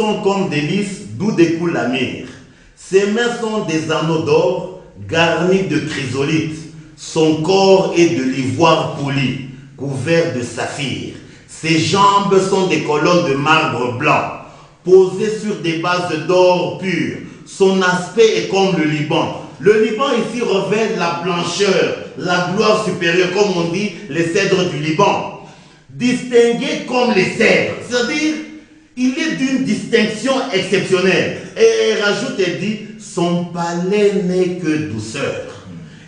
sont comme des lys d'où découle la myrrhe. Ses mains sont des anneaux d'or garnis de chrysolites. Son corps est de l'ivoire poli, couvert de saphir. Ses jambes sont des colonnes de marbre blanc, posées sur des bases d'or pur. Son aspect est comme le Liban. Le Liban ici revêt la blancheur, la gloire supérieure, comme on dit, les cèdres du Liban. Distingué comme les cèdres, c'est-à-dire, il est d'une distinction exceptionnelle. Et il rajoute et dit, son palais n'est que douceur.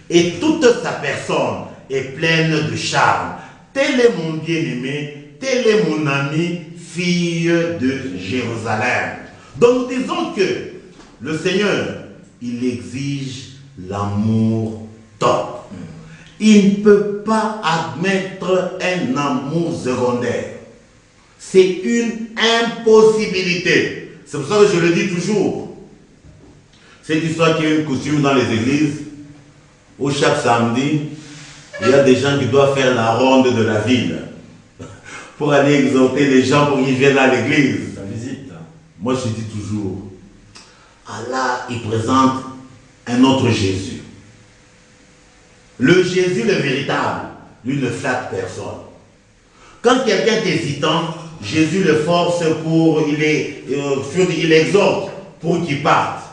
Et toute sa personne est pleine de charme. Tel est mon bien-aimé, tel est mon ami, fille de Jérusalem. Donc nous disons que le Seigneur, il exige l'amour top. Il ne peut pas admettre un amour secondaire. C'est une impossibilité. C'est pour ça que je le dis toujours. Cette histoire qui est une coutume dans les églises, où chaque samedi, il y a des gens qui doivent faire la ronde de la ville pour aller exhorter les gens pour qu'ils viennent à l'église. La visite. Moi, je dis toujours, Allah, il présente un autre Jésus. Le Jésus, le véritable, lui ne flatte personne. Quand quelqu'un est hésitant, Jésus le force il exhorte pour qu'il parte.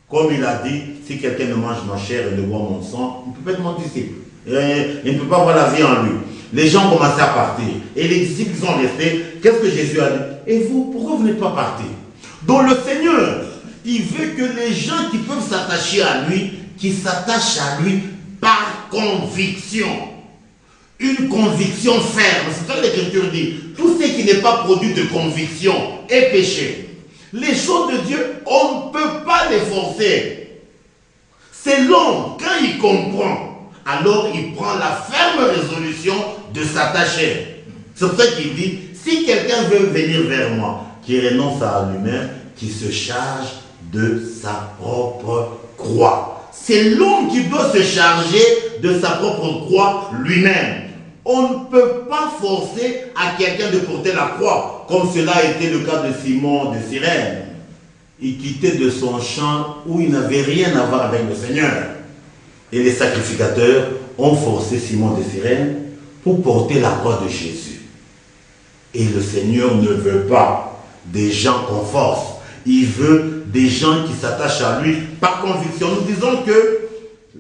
Comme il a dit, si quelqu'un ne mange ma chair et ne boit mon sang, il ne peut pas être mon disciple. Il ne peut pas avoir la vie en lui. Les gens commençaient à partir. Et les disciples sont restés. Qu'est-ce que Jésus a dit? Et vous, pourquoi vous n'êtes pas partis? Donc le Seigneur, il veut que les gens qui peuvent s'attacher à lui, qui s'attachent à lui par conviction. Une conviction ferme. C'est ça que l'Écriture dit. Tout ce qui n'est pas produit de conviction est péché. Les choses de Dieu, on ne peut pas les forcer. C'est l'homme, quand il comprend, alors il prend la ferme résolution de s'attacher. C'est pour ça qu'il dit, si quelqu'un veut venir vers moi, qui renonce à lui-même, qui se charge de sa propre croix. C'est l'homme qui doit se charger de sa propre croix lui-même. On ne peut pas forcer à quelqu'un de porter la croix, comme cela a été le cas de Simon de Cyrène. Il quittait de son champ où il n'avait rien à voir avec le Seigneur. Et les sacrificateurs ont forcé Simon de Cyrène pour porter la croix de Jésus. Et le Seigneur ne veut pas des gens qu'on force. Il veut des gens qui s'attachent à lui par conviction. Nous disons que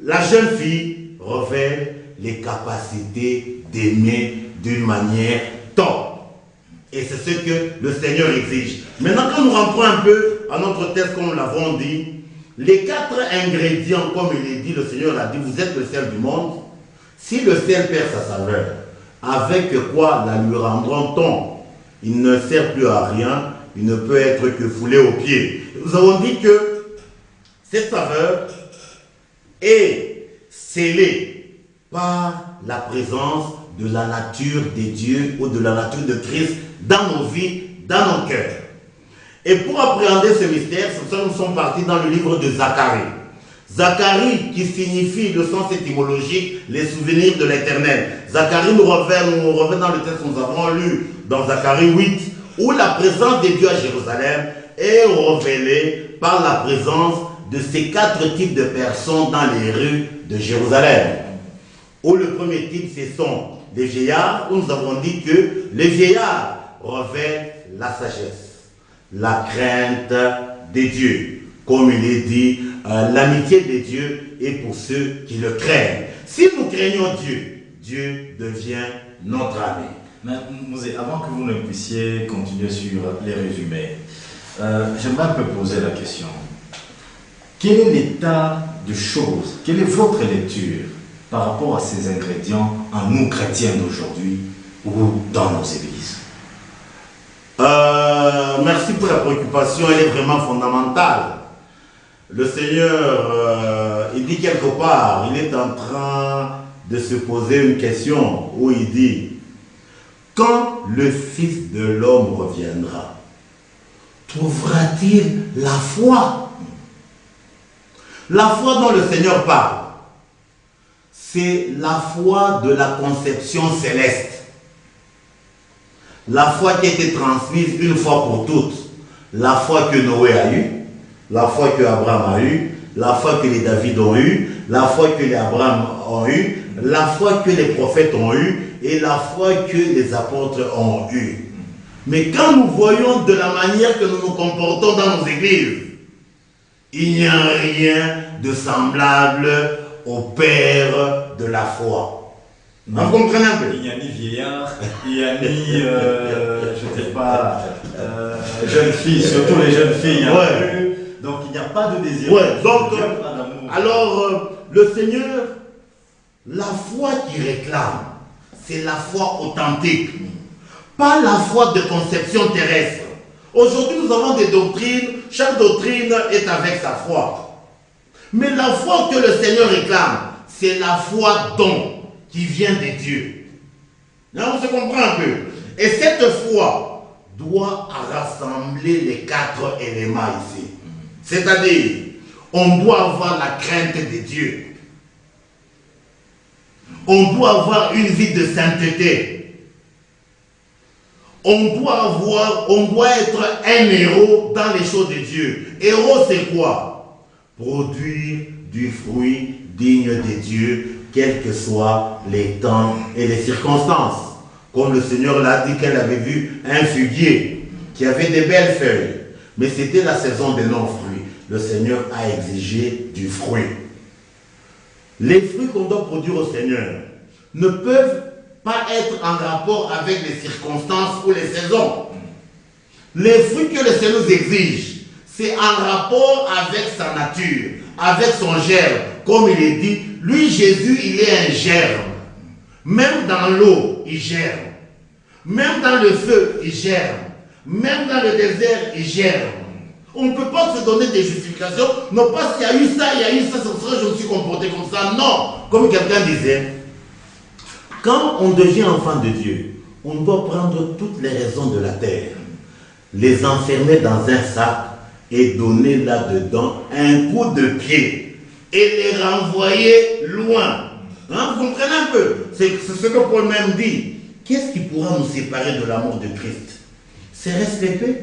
la jeune fille revêt les capacités d'aimer d'une manière top. Et c'est ce que le Seigneur exige. Maintenant, quand nous rentrons un peu à notre texte, comme nous l'avons dit, les 4 ingrédients, comme il est dit, le Seigneur l'a dit, vous êtes le sel du monde. Si le sel perd sa saveur, avec quoi la lui rendront-on? Il ne sert plus à rien, il ne peut être que foulé aux pieds. Nous avons dit que cette saveur est scellée par la présence de la nature de Dieu ou de la nature de Christ dans nos vies, dans nos cœurs. Et pour appréhender ce mystère, c'est pour ça que nous sommes partis dans le livre de Zacharie. Zacharie, qui signifie le sens étymologique, les souvenirs de l'éternel. Zacharie nous revient dans le texte que nous avons lu dans Zacharie 8, où la présence de Dieu à Jérusalem est révélée par la présence de ces 4 types de personnes dans les rues de Jérusalem. Où le premier type, ce sont les vieillards, où nous avons dit que les vieillards revêtent la sagesse, la crainte des dieux. Comme il est dit, l'amitié de Dieu est pour ceux qui le craignent. Si nous craignons Dieu, Dieu devient notre ami. Mais Mosé, avant que vous ne puissiez continuer sur les résumés, j'aimerais un peu poser la question. Quel est l'état de choses? Quelle est votre lecture par rapport à ces ingrédients en nous chrétiens d'aujourd'hui ou dans nos églises? Merci pour la préoccupation, elle est vraiment fondamentale. Le Seigneur, il dit quelque part, il est en train de se poser une question où il dit: quand le Fils de l'homme reviendra, trouvera-t-il la foi? La foi dont le Seigneur parle, c'est la foi de la conception céleste. La foi qui a été transmise une fois pour toutes La foi que Noé a eue, la foi que Abraham a eue, la foi que les David ont eue, la foi que les Abraham ont eue, la foi que les prophètes ont eue et la foi que les apôtres ont eue. Mais quand nous voyons de la manière que nous nous comportons dans nos églises, il n'y a rien de semblable au Père de la foi. Vous comprenez un peu? Il n'y a ni vieillard, il n'y a ni, je ne sais pas, jeunes filles, surtout les jeunes filles. Ouais. Donc il n'y a pas de désir. Ouais, donc, pas d'amour. alors, le Seigneur, la foi qu'il réclame, c'est la foi authentique. Pas la foi de conception terrestre. Aujourd'hui, nous avons des doctrines, chaque doctrine est avec sa foi. Mais la foi que le Seigneur réclame, c'est la foi don qui vient de Dieu. Là, on se comprend un peu. Et cette foi doit rassembler les 4 éléments ici. C'est-à-dire, on doit avoir la crainte de Dieu. On doit avoir une vie de sainteté. On doit être un héros dans les choses de Dieu. Héros, c'est quoi? Produire du fruit digne de Dieu, quels que soient les temps et les circonstances. Comme le Seigneur l'a dit qu'elle avait vu un figuier qui avait des belles feuilles. Mais c'était la saison des non-fruits. Le Seigneur a exigé du fruit. Les fruits qu'on doit produire au Seigneur ne peuvent pas être en rapport avec les circonstances ou les saisons. Les fruits que le Seigneur nous exige, c'est en rapport avec sa nature, avec son germe. Comme il est dit, lui Jésus, il est un germe. Même dans l'eau, il germe. Même dans le feu, il germe. Même dans le désert, il germe. On ne peut pas se donner des justifications. Non pas s'il y a eu ça, c'est pour ça que je me suis comporté comme ça. Non. Comme quelqu'un disait, quand on devient enfant de Dieu, on doit prendre toutes les raisons de la terre, les enfermer dans un sac et donner là-dedans un coup de pied et les renvoyer loin. Hein, vous comprenez un peu? C'est ce que Paul même dit. Qu'est-ce qui pourra nous séparer de l'amour de Christ? Serait-ce l'épée?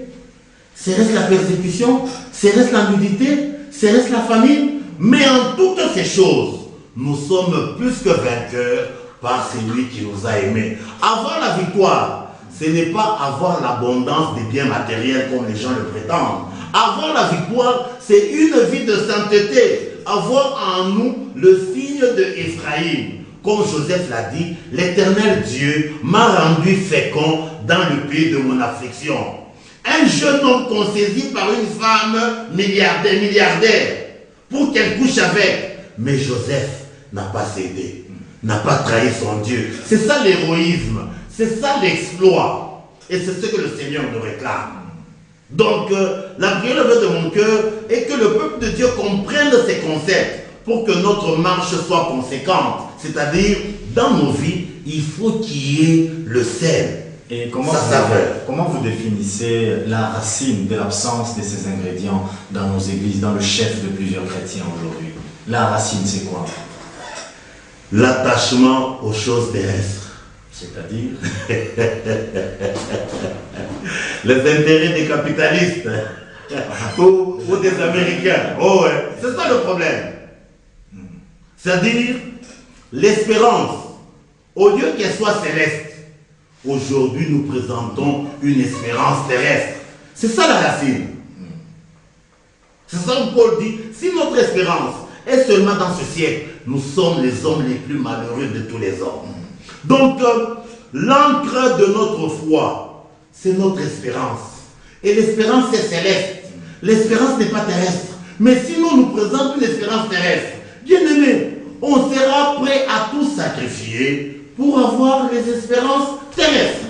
Serait-ce la persécution? Serait-ce la nudité? Serait-ce la famine? Mais en toutes ces choses, nous sommes plus que vainqueurs par celui qui nous a aimés. Avoir la victoire, ce n'est pas avoir l'abondance des biens matériels comme les gens le prétendent. Avoir la victoire, c'est une vie de sainteté. Avoir en nous le signe de Ephraïm. Comme Joseph l'a dit, l'Éternel Dieu m'a rendu fécond dans le pays de mon affliction. Un jeune homme qu'on saisit par une femme milliardaire pour qu'elle couche avec. Mais Joseph n'a pas cédé, n'a pas trahi son Dieu. C'est ça l'héroïsme, c'est ça l'exploit. Et c'est ce que le Seigneur nous réclame. Donc, la prière de mon cœur est que le peuple de Dieu comprenne ces concepts pour que notre marche soit conséquente. C'est-à-dire, dans nos vies, il faut qu'il y ait le sel. Et comment vous définissez la racine de l'absence de ces ingrédients dans nos églises, dans le chef de plusieurs chrétiens aujourd'hui? La racine, c'est quoi? L'attachement aux choses terrestres. C'est-à-dire les intérêts des capitalistes ou des Américains. Oh ouais, c'est ça le problème. C'est-à-dire l'espérance, au lieu qu'elle soit céleste, aujourd'hui nous présentons une espérance terrestre. C'est ça la racine. C'est ça que Paul dit. Si notre espérance est seulement dans ce siècle, nous sommes les hommes les plus malheureux de tous les hommes. Donc, l'encre de notre foi, c'est notre espérance. Et l'espérance est céleste. L'espérance n'est pas terrestre. Mais si nous nous présentons une espérance terrestre, bien aimé, on sera prêt à tout sacrifier pour avoir les espérances terrestres.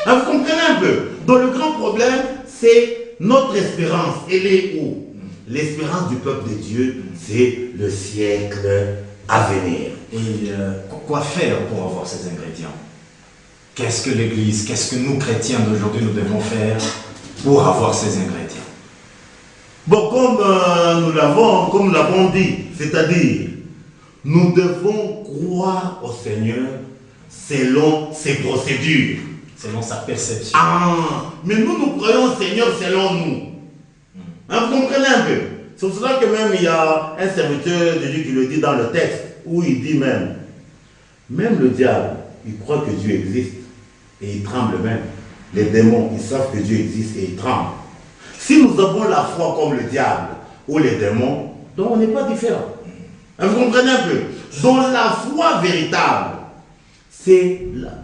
Vous comprenez un peu? Donc le grand problème, c'est notre espérance. Elle est où? L'espérance du peuple de Dieu, c'est le siècle à venir. Et quoi faire pour avoir ces ingrédients? Qu'est-ce que l'Église, qu'est-ce que nous chrétiens d'aujourd'hui nous devons faire pour avoir ces ingrédients? Bon, comme nous l'avons dit, c'est-à-dire, nous devons croire au Seigneur selon ses procédures. Selon sa perception. Ah, mais nous croyons Seigneur selon nous. Hein, vous comprenez un peu? C'est pour cela que même il y a un serviteur de Dieu qui le dit dans le texte, où il dit même le diable, il croit que Dieu existe et il tremble même. Les démons, ils savent que Dieu existe et ils tremblent. Si nous avons la foi comme le diable ou les démons, donc on n'est pas différent. Hein, vous comprenez un peu? Donc la foi véritable, c'est là.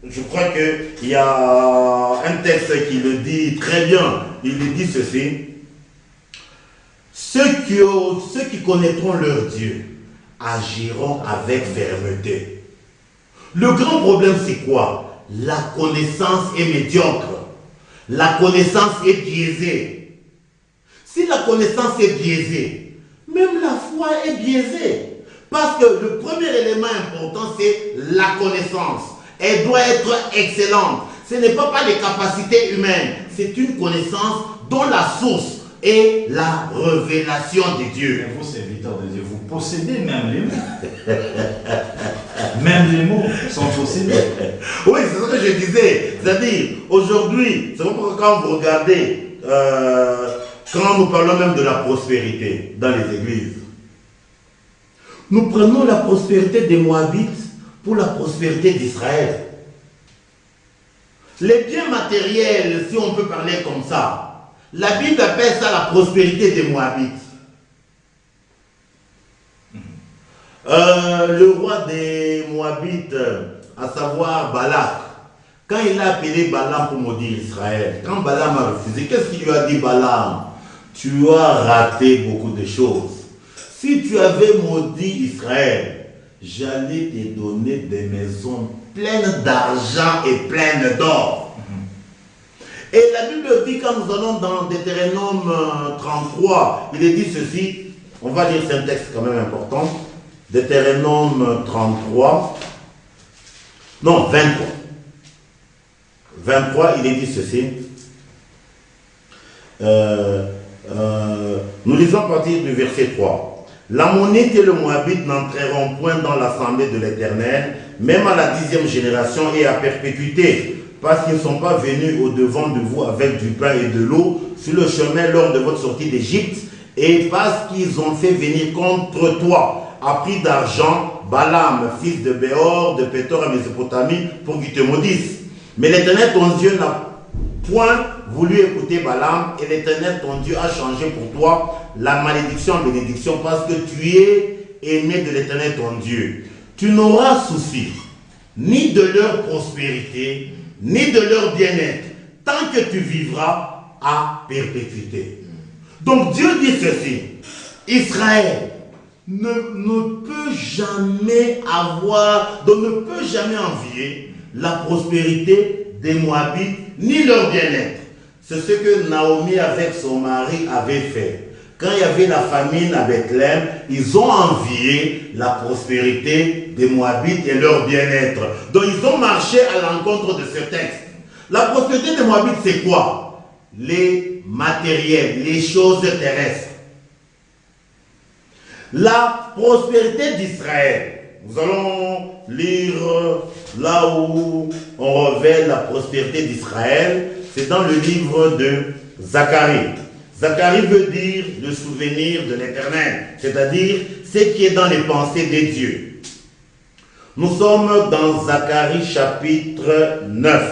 Je crois qu'il y a un texte qui le dit très bien. Il dit ceci. Ceux qui connaîtront leur Dieu agiront avec fermeté. Le grand problème, c'est quoi? La connaissance est médiocre. La connaissance est biaisée. Si la connaissance est biaisée, même la foi est biaisée. Parce que le premier élément important, c'est la connaissance. Elle doit être excellente. Ce n'est pas les capacités humaines. C'est une connaissance dont la source est la révélation de Dieu. Et vous, serviteurs de Dieu, vous possédez même les mots. Même les mots sont possédés. Oui, c'est ce que je disais. C'est-à-dire, aujourd'hui, c'est pourquoi quand vous regardez, quand nous parlons même de la prospérité dans les églises, nous prenons la prospérité des Moabites pour la prospérité d'Israël. Les biens matériels, si on peut parler comme ça, la Bible appelle ça la prospérité des Moabites. Le roi des Moabites, à savoir Balak, quand il a appelé Balaam pour maudire Israël, quand Balaam a refusé, qu'est-ce qu'il lui a dit Balaam? Tu as raté beaucoup de choses. Si tu avais maudit Israël, j'allais te donner des maisons pleines d'argent et pleines d'or. Et la Bible dit, quand nous allons dans Deutéronome 33, il est dit ceci, on va lire, c'est un texte quand même important, Deutéronome 33, non, 23. 23, il est dit ceci, nous lisons à partir du verset 3. L'Ammonite et le Moabite n'entreront point dans l'assemblée de l'Éternel, même à la 10e génération et à perpétuité, parce qu'ils ne sont pas venus au-devant de vous avec du pain et de l'eau sur le chemin lors de votre sortie d'Égypte, et parce qu'ils ont fait venir contre toi, à prix d'argent, Balaam, fils de Béor, de Pétor à Mésopotamie, pour qu'ils te maudissent. Mais l'Éternel, ton Dieu, n'a point voulu écouter Balaam, et l'Éternel, ton Dieu, a changé pour toi la malédiction en bénédiction, parce que tu es aimé de l'Éternel, ton Dieu. Tu n'auras souci ni de leur prospérité, ni de leur bien-être, tant que tu vivras à perpétuité. Donc Dieu dit ceci, Israël ne peut jamais avoir, donc ne peut jamais envier la prospérité des Moabites, ni leur bien-être. C'est ce que Naomi avec son mari avait fait. Quand il y avait la famine à Bethléem, ils ont envié la prospérité des Moabites et leur bien-être. Donc ils ont marché à l'encontre de ce texte. La prospérité des Moabites, c'est quoi? Les matériels, les choses terrestres. La prospérité d'Israël. Nous allons lire là où on révèle la prospérité d'Israël. C'est dans le livre de Zacharie. Zacharie veut dire le souvenir de l'Éternel, c'est-à-dire ce qui est dans les pensées des dieux. Nous sommes dans Zacharie chapitre 9.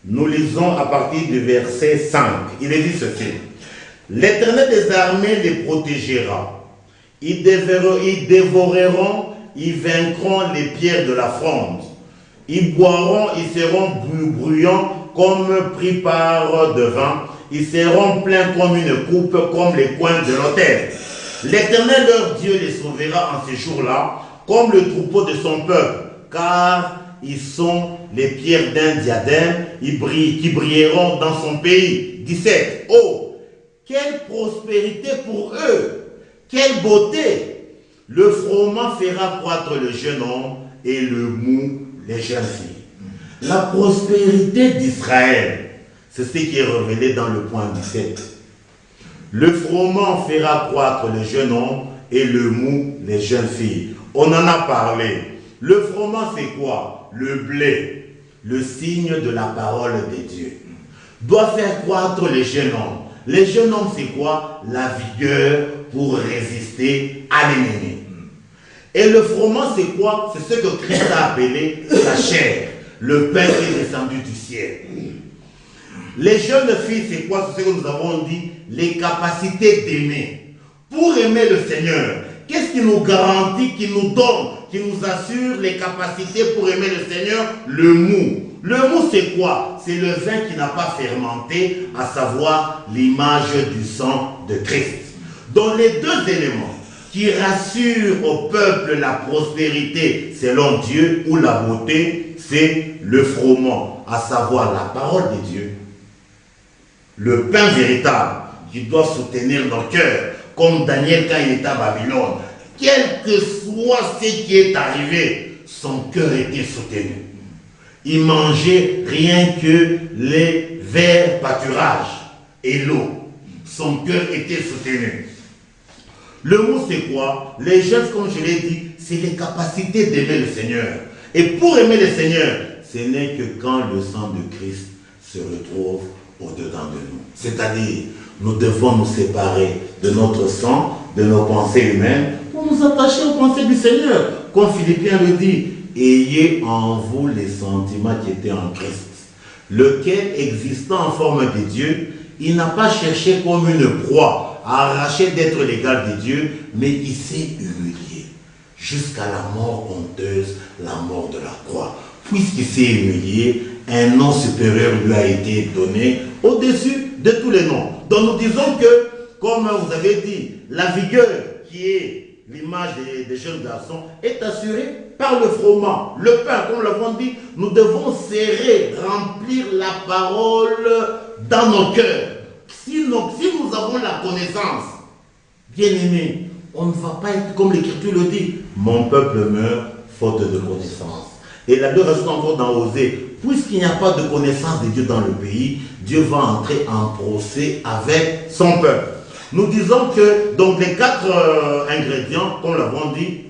Nous lisons à partir du verset 5. Il est dit ceci. L'Éternel des armées les protégera. Ils dévoreront, ils vaincront les pierres de la fronde. Ils boiront, ils seront bruyants comme pris par de vin. Ils seront pleins comme une coupe, comme les coins de l'autel. L'Éternel, leur Dieu, les sauvera en ces jours-là, comme le troupeau de son peuple, car ils sont les pierres d'un diadème, qui brilleront dans son pays. 17. Oh, quelle prospérité pour eux! Quelle beauté! Le froment fera croître le jeune homme et le mou les jeunes filles. La prospérité d'Israël, c'est ce qui est révélé dans le point 17. Le froment fera croître le jeune homme et le mou les jeunes filles. On en a parlé. Le froment, c'est quoi? Le blé. le signe de la parole de Dieu, doit faire croître les jeunes hommes. Les jeunes hommes, c'est quoi? La vigueur pour résister à l'ennemi. Et le froment, c'est quoi? C'est ce que Christ a appelé la chair, le pain qui est descendu du ciel. Les jeunes filles, c'est quoi? C'est ce que nous avons dit, les capacités d'aimer. Pour aimer le Seigneur, qu'est-ce qui nous garantit, qui nous donne, qui nous assure les capacités pour aimer le Seigneur? Le mou. Le mou, c'est quoi? C'est le vin qui n'a pas fermenté, à savoir l'image du sang de Christ. Donc les deux éléments qui rassurent au peuple la prospérité selon Dieu ou la beauté, c'est le froment, à savoir la parole de Dieu, le pain véritable qui doit soutenir nos cœurs, comme Daniel quand il était à Babylone. Quel que soit ce qui est arrivé, son cœur était soutenu. Il mangeait rien que les verts pâturages et l'eau. Son cœur était soutenu. Le mot, c'est quoi? Les jeunes, comme je l'ai dit, c'est les capacités d'aimer le Seigneur. Et pour aimer le Seigneur, ce n'est que quand le sang de Christ se retrouve au-dedans de nous. C'est-à-dire, nous devons nous séparer de notre sang, de nos pensées humaines, pour nous attacher aux pensées du Seigneur. Comme Philippiens le dit, ayez en vous les sentiments qui étaient en Christ, lequel, existant en forme de Dieu, il n'a pas cherché comme une proie à arracher d'être l'égal de Dieu, mais il s'est humilié jusqu'à la mort honteuse, la mort de la croix. Puisqu'il s'est humilié, un nom supérieur lui a été donné au-dessus de tous les noms. Donc nous disons que, comme vous avez dit, la vigueur qui est l'image des jeunes garçons est assurée par le froment, le pain, comme nous l'avons dit. Nous devons serrer, remplir la parole dans nos cœurs. Si nous avons la connaissance, bien aimé, on ne va pas être comme l'Écriture le dit. Mon peuple meurt faute de connaissance. Et la deux rajoute encore dans Osée, puisqu'il n'y a pas de connaissance de Dieu dans le pays, Dieu va entrer en procès avec son peuple. Nous disons que donc les quatre ingrédients, comme l'avons dit,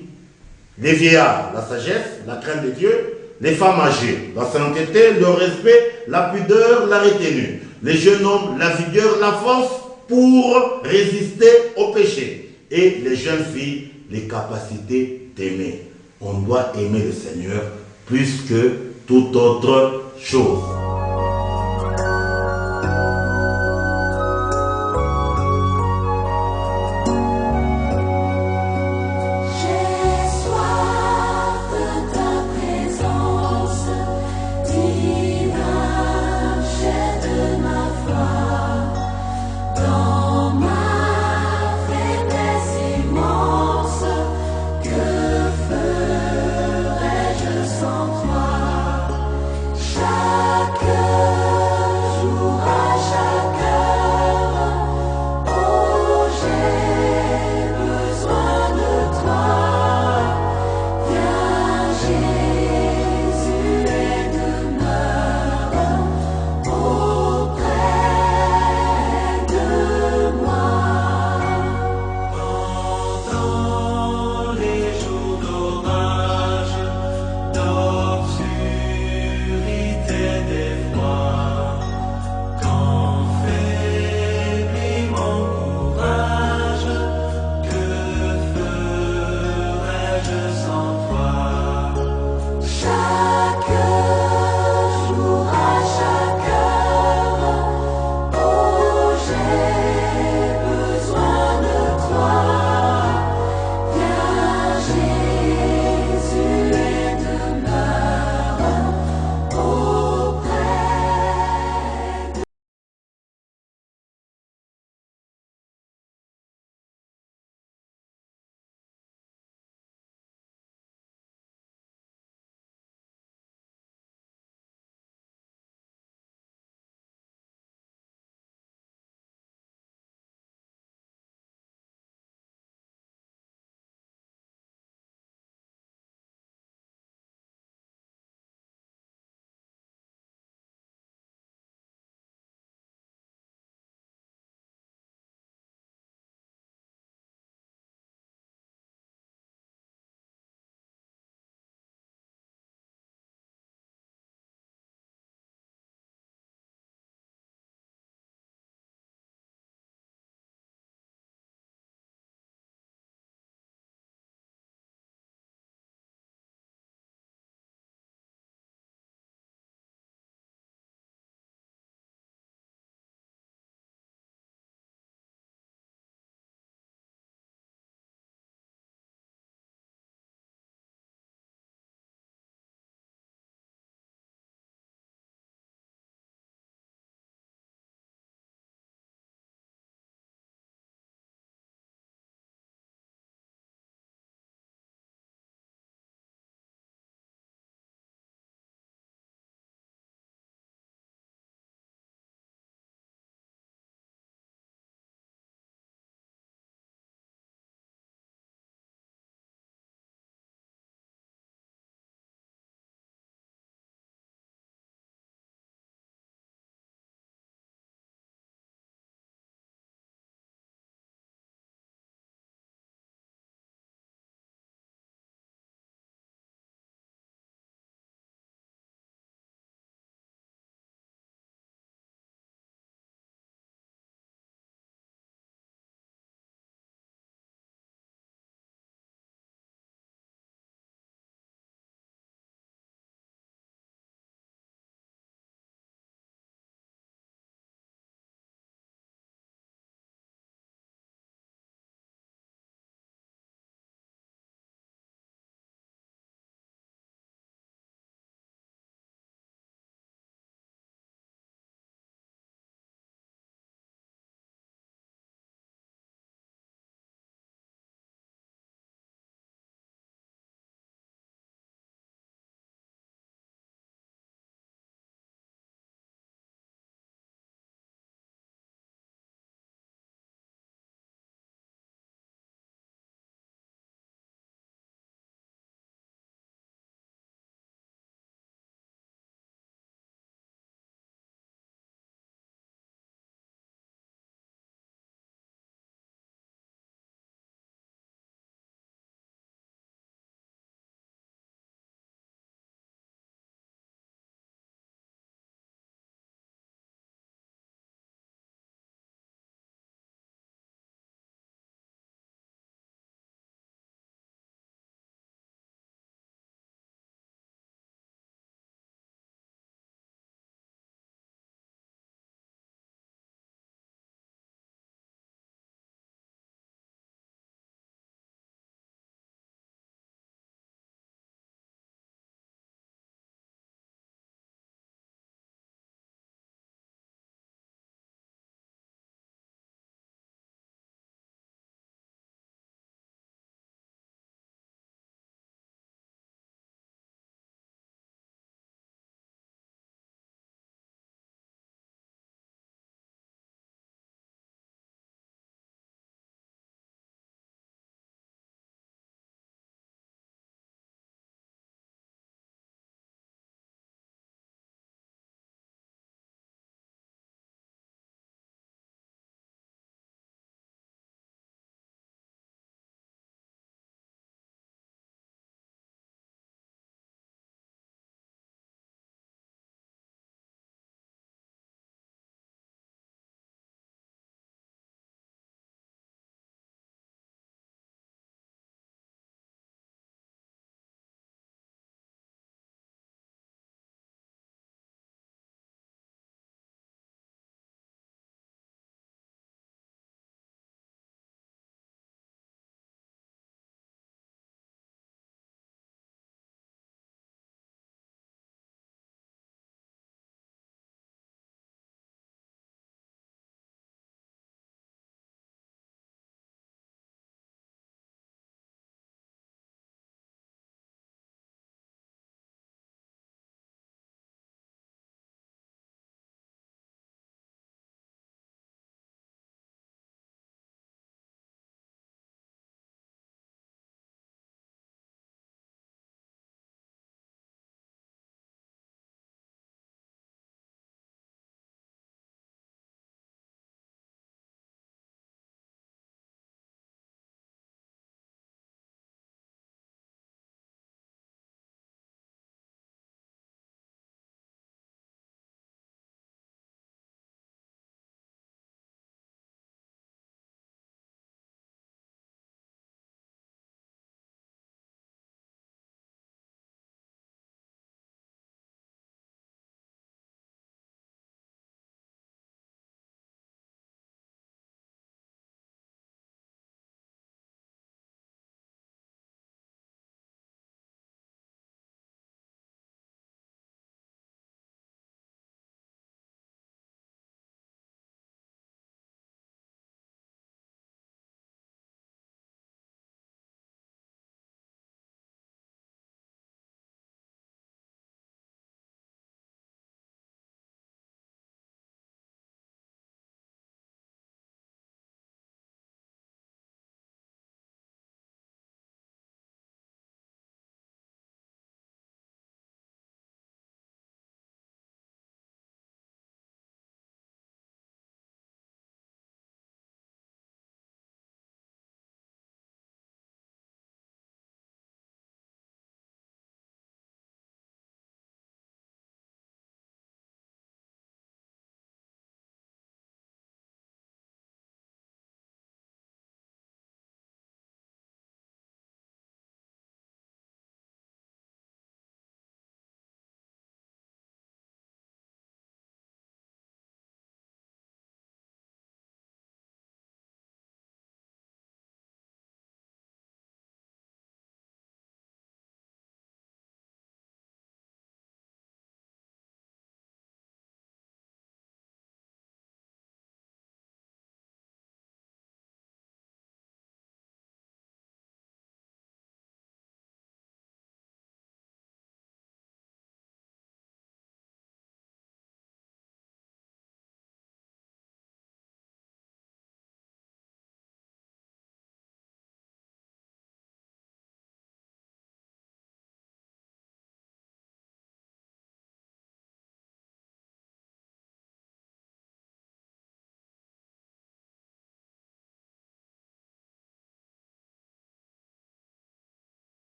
les vieillards, la sagesse, la crainte de Dieu, les femmes âgées, la sainteté, le respect, la pudeur, la retenue, les jeunes hommes, la vigueur, la force pour résister au péché, et les jeunes filles, les capacités d'aimer. On doit aimer le Seigneur plus que toute autre chose.